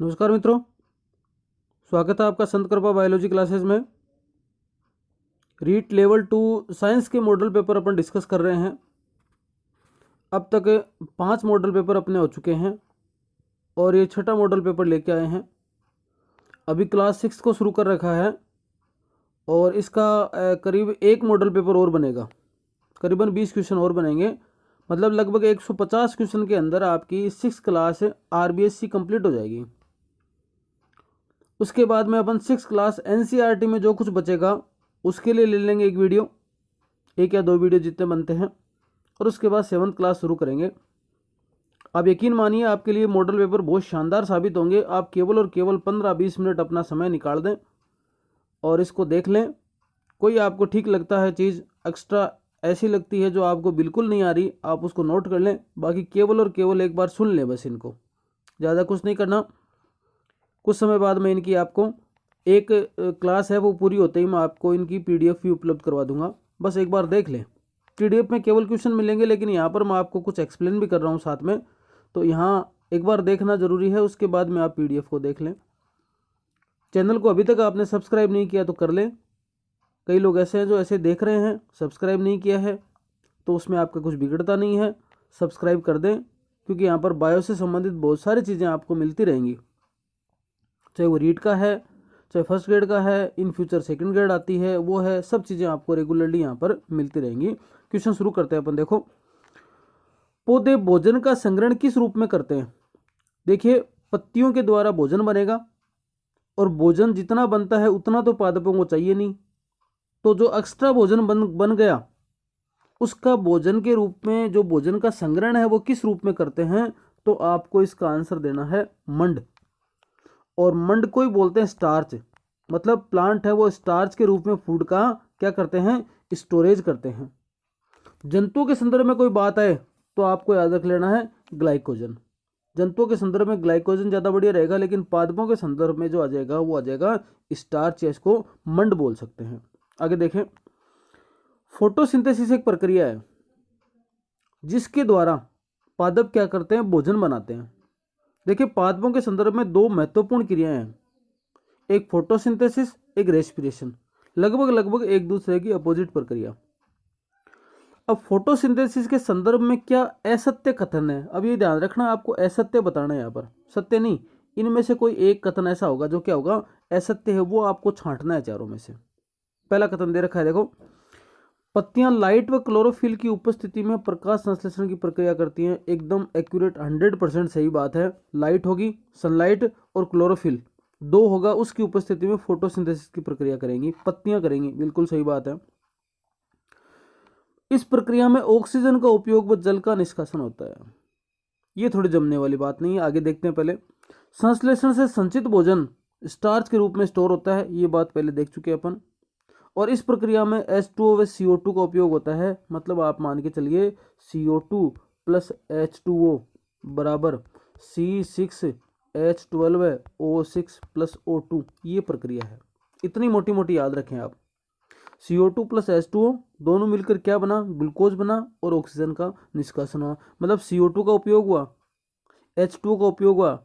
नमस्कार मित्रों, स्वागत है आपका संत कृपा बायोलॉजी क्लासेस में। रीट लेवल 2 साइंस के मॉडल पेपर अपन डिस्कस कर रहे हैं। अब तक 5 मॉडल पेपर अपने हो चुके हैं और ये छठा मॉडल पेपर लेके आए हैं। अभी क्लास 6 को शुरू कर रखा है और इसका करीब एक मॉडल पेपर और बनेगा। करीबन 20 क्वेश्चन और बनेंगे, मतलब लगभग 150 क्वेश्चन के अंदर आपकी 6 क्लास RBSc कंप्लीट हो जाएगी। उसके बाद में अपन 6 क्लास NCERT में जो कुछ बचेगा उसके लिए ले लेंगे एक वीडियो, एक या दो वीडियो जितने बनते हैं, और उसके बाद 7th क्लास शुरू करेंगे। आप यकीन मानिए आपके लिए मॉडल पेपर बहुत शानदार साबित होंगे। आप केवल और केवल 15-20 मिनट अपना समय निकाल दें और इसको देख लें। कोई आपको ठीक लगता है चीज़, एक्स्ट्रा ऐसी लगती है जो आपको बिल्कुल नहीं आ रही, आप उसको नोट कर लें। बाकी केवल और केवल एक बार सुन लें बस, इनको ज़्यादा कुछ नहीं करना। कुछ समय बाद में इनकी आपको एक क्लास है वो पूरी होते ही मैं आपको इनकी PDF भी उपलब्ध करवा दूंगा। बस एक बार देख लें। PDF में केवल क्वेश्चन मिलेंगे, लेकिन यहाँ पर मैं आपको कुछ एक्सप्लेन भी कर रहा हूँ साथ में, तो यहाँ एक बार देखना जरूरी है। उसके बाद में आप PDF को देख लें। चैनल को अभी तक आपने सब्सक्राइब नहीं किया तो कर लें। कई लोग ऐसे हैं जो ऐसे देख रहे हैं, सब्सक्राइब नहीं किया है, तो उसमें आपका कुछ बिगड़ता नहीं है। सब्सक्राइब कर दें, क्योंकि यहाँ पर बायो से संबंधित बहुत सारी चीज़ें आपको मिलती रहेंगी, चाहे वो रीट का है, चाहे फर्स्ट ग्रेड का है, इन फ्यूचर सेकंड ग्रेड आती है, वो है, सब चीज़ें आपको रेगुलरली यहाँ पर मिलती रहेंगी। क्वेश्चन शुरू करते हैं अपन। देखो, पौधे भोजन का संग्रहण किस रूप में करते हैं? देखिए, पत्तियों के द्वारा भोजन बनेगा, और भोजन जितना बनता है उतना तो पादपों को चाहिए नहीं, तो जो एक्स्ट्रा भोजन बन गया उसका भोजन के रूप में जो भोजन का संग्रहण है वो किस रूप में करते हैं? तो आपको इसका आंसर देना है मंड। और मंड को ही बोलते हैं स्टार्च, मतलब प्लांट है वो स्टार्च के रूप में फूड का क्या करते हैं? स्टोरेज करते हैं। जंतुओं के संदर्भ में कोई बात आए तो आपको याद रख लेना है ग्लाइकोजन। जंतुओं के संदर्भ में ग्लाइकोजन ज़्यादा बढ़िया रहेगा, लेकिन पादपों के संदर्भ में जो आ जाएगा वो आ जाएगा स्टार्च, या इसको मंड बोल सकते हैं। आगे देखें, फोटोसिंथेसिस एक प्रक्रिया है जिसके द्वारा पादप क्या करते हैं? भोजन बनाते हैं। देखिए, पादपों के संदर्भ में दो महत्वपूर्ण क्रियाएं हैं, एक फोटोसिंथेसिस, एक रेस्पिरेशन। लगभग एक दूसरे की अपोजिट प्रक्रिया। अब फोटोसिंथेसिस के संदर्भ में क्या असत्य कथन है? अब ये ध्यान रखना, आपको असत्य बताना है यहाँ पर, सत्य नहीं। इनमें से कोई एक कथन ऐसा होगा जो क्या होगा? असत्य है, वो आपको छांटना है चारों में से। पहला कथन दे रखा है, देखो, पत्तियां लाइट व क्लोरोफिल की उपस्थिति में प्रकाश संश्लेषण की प्रक्रिया करती हैं। एकदम एक्यूरेट, 100% सही बात है। लाइट होगी, सनलाइट, और क्लोरोफिल दो होगा, उसकी उपस्थिति में फोटोसिंथेसिस की प्रक्रिया करेंगी, पत्तियां करेंगी। बिल्कुल सही बात है। इस प्रक्रिया में ऑक्सीजन का उपयोग व जल का निष्कासन होता है। ये थोड़ी जमने वाली बात नहीं है, आगे देखते हैं। पहले, संश्लेषण से संचित भोजन स्टार्च के रूप में स्टोर होता है, ये बात पहले देख चुके अपन। और इस प्रक्रिया में H2O व CO2 का उपयोग होता है, मतलब आप मान के चलिए CO2 प्लस H2O बराबर C6H12O6 प्लस O2, ये प्रक्रिया है। इतनी मोटी मोटी याद रखें आप। CO2 प्लस H2O दोनों मिलकर क्या बना? ग्लूकोज बना, और ऑक्सीजन का निष्कासन हुआ। मतलब CO2 का उपयोग हुआ, H2O का उपयोग हुआ,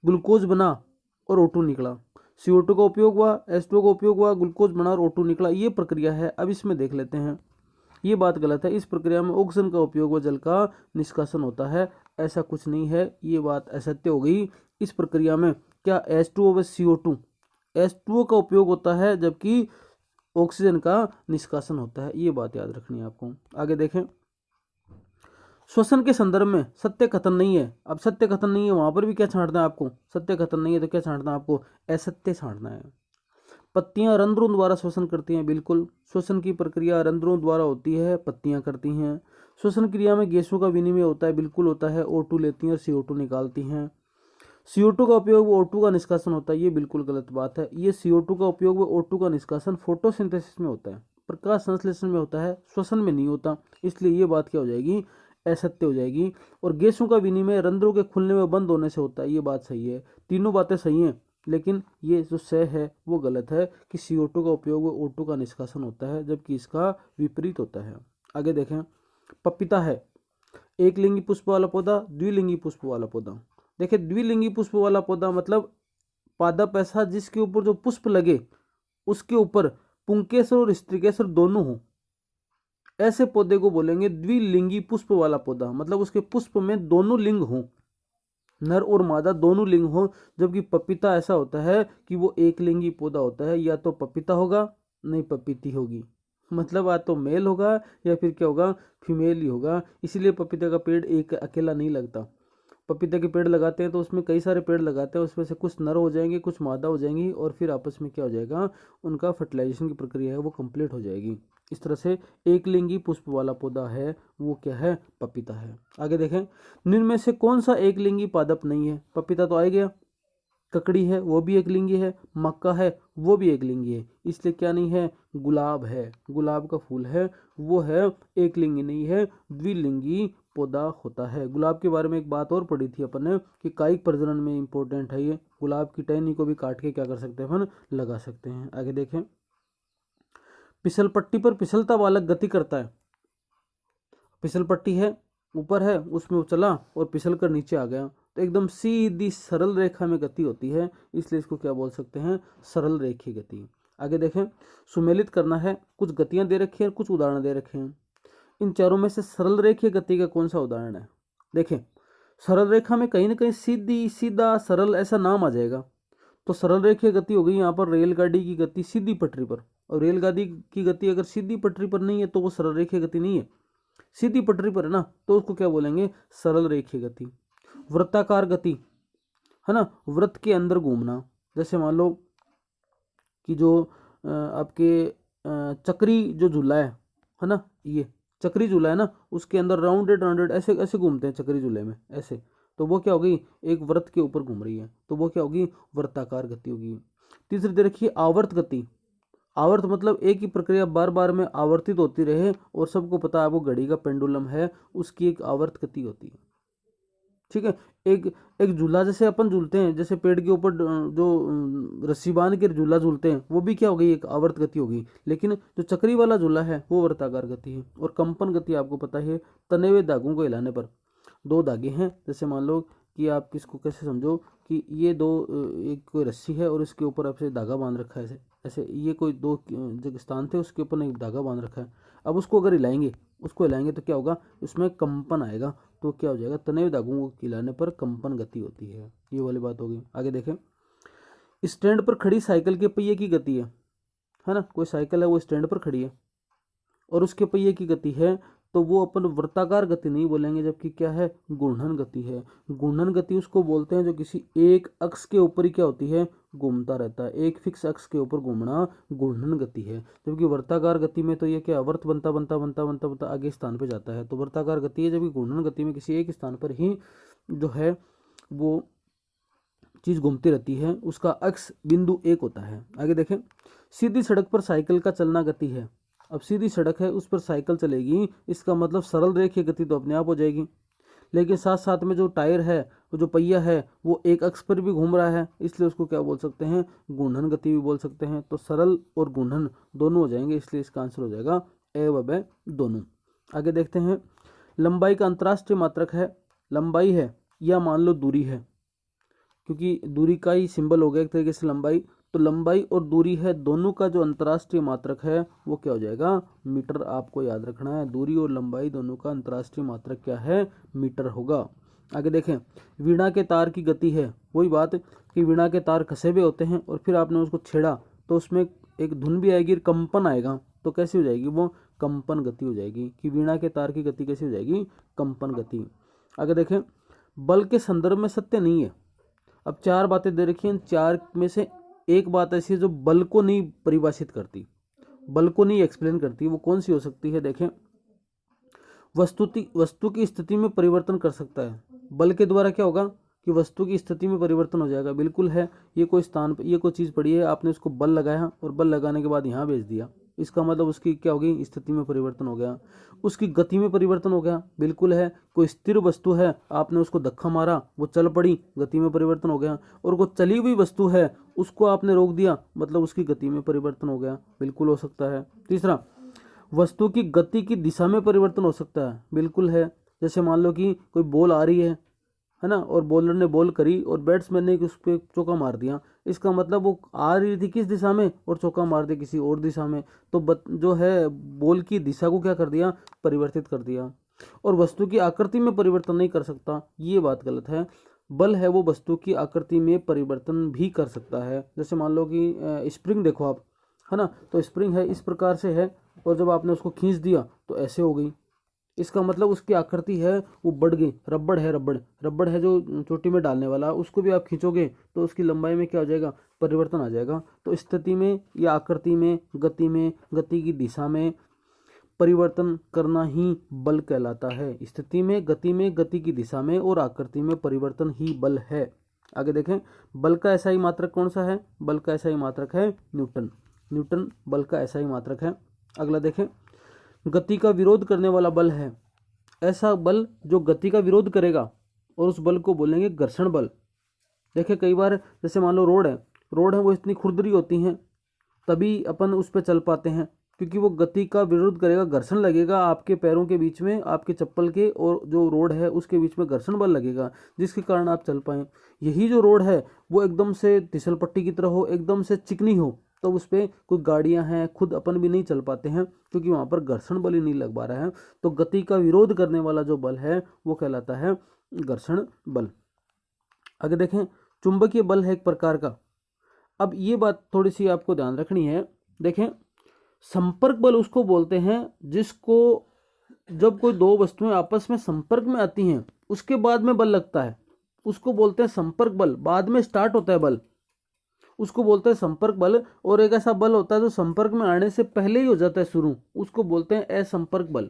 ग्लूकोज बना और O2 निकला। CO2 का उपयोग हुआ, H2O का उपयोग हुआ, ग्लूकोज बना और O2 निकला, ये प्रक्रिया है। अब इसमें देख लेते हैं, ये बात गलत है। इस प्रक्रिया में ऑक्सीजन का उपयोग व जल का निष्कासन होता है, ऐसा कुछ नहीं है, ये बात असत्य हो गई। इस प्रक्रिया में क्या H2O व CO2, H2O का उपयोग होता है जबकि ऑक्सीजन का निष्कासन होता है, ये बात याद रखनी है आपको। आगे देखें, श्वसन के संदर्भ में सत्य कथन नहीं है। अब सत्य कथन नहीं है, वहां पर भी क्या छांटना है आपको? सत्य कथन नहीं है तो क्या छांटना है आपको? असत्य छांटना है। पत्तियां रंध्रों द्वारा श्वसन करती हैं, बिल्कुल। श्वसन की प्रक्रिया रंध्रों द्वारा होती है, पत्तियां करती हैं। श्वसन क्रिया में गैसों का विनिमय होता है, बिल्कुल होता है। O2 लेती हैं और CO2 निकालती हैं। CO2 का उपयोग O2 का निष्कासन होता है, ये बिल्कुल गलत बात है। ये CO2 का उपयोग O2 का निष्कासन फोटोसिंथेसिस में होता है, प्रकाश संश्लेषण में होता है, श्वसन में नहीं होता। इसलिए ये बात क्या हो जाएगी? असत्य हो जाएगी। और गैसों का विनिमय रंध्रों के खुलने में बंद होने से होता है, ये बात सही है। तीनों बातें सही हैं, लेकिन ये जो स है वो गलत है कि CO2 का उपयोग O2 का निष्कासन होता है, जबकि इसका विपरीत होता है। आगे देखें, पपीता है एक लिंगी पुष्प वाला पौधा, द्विलिंगी पुष्प वाला पौधा। देखिए द्विलिंगी पुष्प वाला पौधा मतलब पादप ऐसा जिसके ऊपर जो पुष्प लगे उसके ऊपर पुंकेसर और स्त्रीकेसर दोनों हो, ऐसे पौधे को बोलेंगे द्विलिंगी पुष्प वाला पौधा। मतलब उसके पुष्प में दोनों लिंग हो, नर और मादा दोनों लिंग हो। जबकि पपीता ऐसा होता है कि वो एक लिंगी पौधा होता है, या तो पपीता होगा नहीं पपीती होगी, मतलब या तो मेल होगा या फिर क्या होगा, फीमेल ही होगा। इसीलिए पपीते का पेड़ एक अकेला नहीं लगता। पपीते के पेड़ लगाते हैं तो उसमें कई सारे पेड़ लगाते हैं, उसमें से कुछ नर हो जाएंगे कुछ मादा हो जाएंगी, और फिर आपस में क्या हो जाएगा, उनका फर्टिलाइजेशन की प्रक्रिया है वो कंप्लीट हो जाएगी। इस तरह से एक लिंगी पुष्प वाला पौधा है वो क्या है, पपीता है। आगे देखें, निम्न में से कौन सा एक लिंगी पादप नहीं है। पपीता तो आ गया, ककड़ी है वो भी एक लिंगी है, मक्का है वो भी एक लिंगी है, इसलिए क्या नहीं है, गुलाब है, गुलाब का फूल है वो है एक लिंगी नहीं है, द्विलिंगी पौधा होता है। गुलाब के बारे में एक बात और पढ़ी थी अपन ने कि कायिक प्रजनन में इंपॉर्टेंट है ये। गुलाब की टहनी को भी काट के क्या कर सकते हैं अपन, लगा सकते हैं। आगे देखें, फिसल पट्टी पर फिसलता बालक गति करता है। फिसल पट्टी है, ऊपर है, उसमें वो चला और फिसल कर नीचे आ गया, तो एकदम सीधी सरल रेखा में गति होती है, इसलिए इसको क्या बोल सकते हैं, सरल रेखीय गति। आगे देखें, सुमेलित करना है, कुछ गतियां दे रखी हैं, कुछ उदाहरण दे रखे हैं। इन चारों में से सरल रेखीय गति का कौन सा उदाहरण है। देखें, सरल रेखा में कहीं ना कहीं सीधी सीधा सरल ऐसा नाम आ जाएगा, तो सरल रेखीय गति हो गई यहाँ पर रेलगाड़ी की गति सीधी पटरी पर, और रेलगाड़ी की गति अगर सीधी पटरी पर नहीं है तो वो सरल रेखीय गति नहीं है। सीधी पटरी पर है ना, तो उसको क्या बोलेंगे, सरल रेखीय गति। वृत्ताकार गति है ना, वृत्त के अंदर घूमना, जैसे मान लो कि जो आपके चक्री जो झूला है ना, ये चक्री झूला है ना, उसके अंदर राउंडेड राउंडेड ऐसे ऐसे घूमते हैं चक्री झूले में ऐसे, तो वो क्या होगी, एक वृत्त के ऊपर घूम रही है, तो वो क्या होगी, वृत्ताकार गति होगी। तीसरी दे रखिए आवर्त गति। आवर्त मतलब एक ही प्रक्रिया बार बार में आवर्तित होती रहे, और सबको पता है वो घड़ी का पेंडुलम है, उसकी एक आवर्त गति होती है। ठीक है, एक एक झूला जैसे अपन झूलते हैं, जैसे पेड़ के ऊपर जो रस्सी बांध के झूला झूलते हैं, वो भी क्या होगी, एक आवर्त गति होगी। लेकिन जो चक्री वाला झूला है वो वृत्ताकार गति है। और कंपन गति आपको पता है, तने हुए धागों को हिलाने पर, दो धागे हैं, जैसे मान लो कि आप किसको कैसे समझो कि ये दो एक कोई रस्सी है और इसके ऊपर आपसे धागा बांध रखा है, ऐसे ऐसे, ये कोई दो जगह स्थान थे उसके ऊपर एक धागा बांध रखा है। अब उसको अगर हिलाएंगे, उसको हिलाएंगे तो क्या होगा, उसमें कंपन आएगा, तो क्या हो जाएगा, तने हुए धागों को हिलाने पर कंपन गति होती है। ये वाली बात होगी। आगे देखें, स्टैंड पर खड़ी साइकिल के पहिए की गति है ना, कोई साइकिल है वो स्टैंड पर खड़ी है और उसके पहिए की गति है, तो वो अपन वृत्ताकार गति नहीं बोलेंगे, जबकि क्या है, घूर्णन गति है। घूर्णन गति उसको बोलते हैं जो किसी एक अक्ष के ऊपर ही क्या होती है, घूमता रहता है, एक फिक्स अक्ष के ऊपर घूमना घूर्णन गति है। जबकि वृत्ताकार गति में तो ये क्या, वर्त बनता बनता बनता बनता बनता आगे स्थान पे जाता है, तो वृत्ताकार गति है। जबकि घूर्णन गति में किसी एक स्थान पर ही जो है वो चीज घूमती रहती है, उसका अक्ष बिंदु एक होता है। आगे देखें, सीधी सड़क पर साइकिल का चलना गति है। अब सीधी सड़क है उस पर साइकिल चलेगी, इसका मतलब सरल रेखीय गति तो अपने आप हो जाएगी। लेकिन साथ साथ में जो टायर है, वो जो पहिया है, वो एक अक्ष पर भी घूम रहा है, इसलिए उसको क्या बोल सकते हैं, घूर्णन गति भी बोल सकते हैं। तो सरल और घूर्णन दोनों हो जाएंगे, इसलिए इसका आंसर हो जाएगा ए व ब दोनों। आगे देखते हैं, लंबाई का अंतर्राष्ट्रीय मात्रक है। लंबाई है या मान लो दूरी है, क्योंकि दूरी का ही सिंबल हो गया एक तरीके से लंबाई, तो लंबाई और दूरी है, दोनों का जो अंतर्राष्ट्रीय मात्रक है वो क्या हो जाएगा, मीटर। आपको याद रखना है, दूरी और लंबाई दोनों का अंतर्राष्ट्रीय मात्रक क्या है, मीटर होगा। आगे देखें, वीणा के तार की गति है। वही बात कि वीणा के तार कसे हुए होते हैं और फिर आपने उसको छेड़ा तो उसमें एक धुन भी आएगी, कंपन आएगा, तो कैसी हो जाएगी, वो कंपन गति हो जाएगी। कि वीणा के तार की गति कैसी हो जाएगी, कंपन गति। आगे देखें, बल के संदर्भ में सत्य नहीं है। अब चार बातें दे रखी हैं, चार में से एक बात ऐसी है जो बल को नहीं परिभाषित करती, बल को नहीं एक्सप्लेन करती, वो कौन सी हो सकती है। देखें, वस्तु की स्थिति में परिवर्तन कर सकता है। बल के द्वारा क्या होगा कि वस्तु की स्थिति में परिवर्तन हो जाएगा, बिल्कुल है। ये कोई स्थान पर, ये कोई चीज़ पड़ी है, आपने उसको बल लगाया और बल लगाने के बाद यहाँ भेज दिया, इसका मतलब उसकी क्या होगी, स्थिति में परिवर्तन हो गया। उसकी गति में परिवर्तन हो गया, बिल्कुल है। कोई स्थिर वस्तु है, आपने उसको धक्का मारा, वो चल पड़ी, गति में परिवर्तन हो गया। और कोई चली हुई वस्तु है, उसको आपने रोक दिया, मतलब उसकी गति में परिवर्तन हो गया, बिल्कुल हो सकता है। तीसरा, वस्तु की गति की दिशा में परिवर्तन हो सकता है, बिल्कुल है। जैसे मान लो कि कोई बॉल आ रही है है ना, और बॉलर ने बॉल करी और बैट्समैन ने उस पर चौका मार दिया, इसका मतलब वो आ रही थी किस दिशा में और चौका मार दिया किसी और दिशा में, तो जो है बॉल की दिशा को क्या कर दिया, परिवर्तित कर दिया। और वस्तु की आकृति में परिवर्तन नहीं कर सकता, ये बात गलत है। बल है वो वस्तु की आकृति में परिवर्तन भी कर सकता है। जैसे मान लो कि स्प्रिंग देखो आप, है ना, तो स्प्रिंग है इस प्रकार से है और जब आपने उसको खींच दिया तो ऐसे हो गई, इसका मतलब उसकी आकृति है वो बढ़ गई। रबड़ है, रबड़ है जो चोटी में डालने वाला, उसको भी आप खींचोगे तो उसकी लंबाई में क्या हो जाएगा, परिवर्तन आ जाएगा। तो स्थिति में या आकृति में, गति की दिशा में परिवर्तन करना ही बल कहलाता है। स्थिति में, गति की दिशा में और आकृति में परिवर्तन ही बल है। आगे देखें, बल का एसआई मात्रक कौन सा है, बल का एसआई मात्रक है न्यूटन बल का एसआई मात्रक है। अगला देखें, गति का विरोध करने वाला बल है ऐसा बल जो गति का विरोध करेगा और उस बल को बोलेंगे घर्षण बल। देखिए कई बार जैसे मान लो रोड है वो इतनी खुरदरी होती हैं तभी अपन उस पर चल पाते हैं, क्योंकि वो गति का विरोध करेगा, घर्षण लगेगा आपके पैरों के बीच में, आपके चप्पल के और जो रोड है उसके बीच में घर्षण बल लगेगा, जिसके कारण आप चल पाएँ। यही जो रोड है वो एकदम से फिसल पट्टी की तरह हो, एकदम से चिकनी हो, तो उस पर कोई गाड़ियां हैं, खुद अपन भी नहीं चल पाते हैं क्योंकि वहाँ पर घर्षण बल ही नहीं लग पा रहा है। तो गति का विरोध करने वाला जो बल है वो कहलाता है घर्षण बल। आगे देखें, चुंबकीय बल है एक प्रकार का। अब ये बात थोड़ी सी आपको ध्यान रखनी है। देखें, संपर्क बल उसको बोलते हैं जिसको जब कोई दो वस्तुएं आपस में संपर्क में आती हैं उसके बाद में बल लगता है, उसको बोलते हैं संपर्क बल। बाद में स्टार्ट होता है बल, उसको बोलते हैं संपर्क बल। और एक ऐसा बल होता है जो संपर्क में आने से पहले ही हो जाता है शुरू, उसको बोलते हैं असंपर्क बल।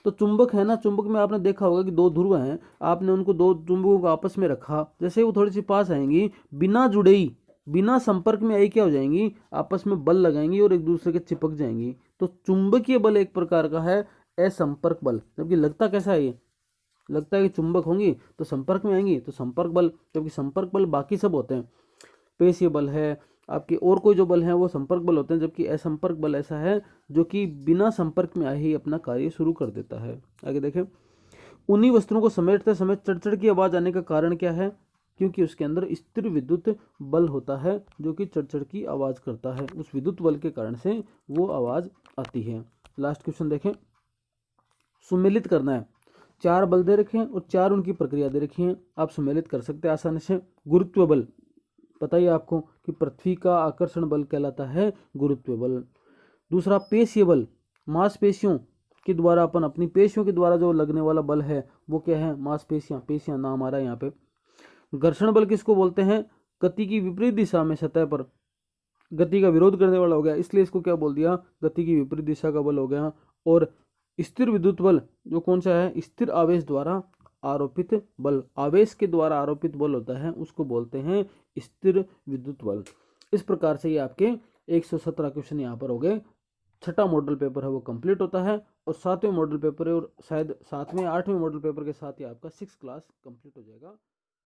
तो चुंबक है ना, चुंबक में आपने देखा होगा कि दो ध्रुव हैं, आपने उनको दो चुंबकों को आपस में रखा, जैसे वो थोड़ी सी पास आएंगी, बिना जुड़े ही, बिना संपर्क में आई क्या हो जाएंगी, आपस में बल लगाएंगी और एक दूसरे के चिपक जाएंगी। तो चुंबकीय बल एक प्रकार का है असंपर्क बल। जबकि लगता कैसा है, ये लगता है कि चुंबक होंगी तो संपर्क में आएंगी तो संपर्क बल, जबकि संपर्क बल बाकी सब होते हैं। पेशीय बल है आपके, और कोई जो बल है वो संपर्क बल होते हैं, जबकि असंपर्क बल ऐसा है जो कि बिना संपर्क में आए ही अपना कार्य शुरू कर देता है। आगे देखें, उन्हीं वस्तुओं को समेटते समय चड़चड़ की आवाज आने का कारण क्या है, क्योंकि उसके अंदर स्थिर विद्युत बल होता है जो कि चड़चड़ की आवाज करता है, उस विद्युत बल के कारण से वो आवाज आती है। लास्ट क्वेश्चन देखें, सुमेलित करना है, 4 बल दे रखे हैं और 4 उनकी प्रक्रिया दे रखी है, आप सुमेलित कर सकते हैं आसानी से। गुरुत्व बल, पता ही आपको कि पृथ्वी का आकर्षण बल कहलाता है गुरुत्व बल। दूसरा पेशीय बल, मांसपेशियों के द्वारा, अपन अपनी पेशियों के द्वारा जो लगने वाला बल है वो क्या है, मांसपेशियां, पेशियां नाम आ रहा है यहाँ पे। घर्षण बल किसको बोलते हैं, गति की विपरीत दिशा में सतह पर गति का विरोध करने वाला हो गया, इसलिए इसको क्या बोल दिया, गति की विपरीत दिशा का बल हो गया। और स्थिर विद्युत बल जो कौन सा है, स्थिर आवेश द्वारा आरोपित बल, आवेश के द्वारा आरोपित बल होता है उसको बोलते हैं स्थिर विद्युत बल। इस प्रकार से ये आपके 117 क्वेश्चन यहाँ पर हो गए। छठा मॉडल पेपर है वो कंप्लीट होता है और 7वें मॉडल पेपर है, और शायद 7वें 8वें मॉडल पेपर के साथ ही आपका 6th क्लास कंप्लीट हो जाएगा।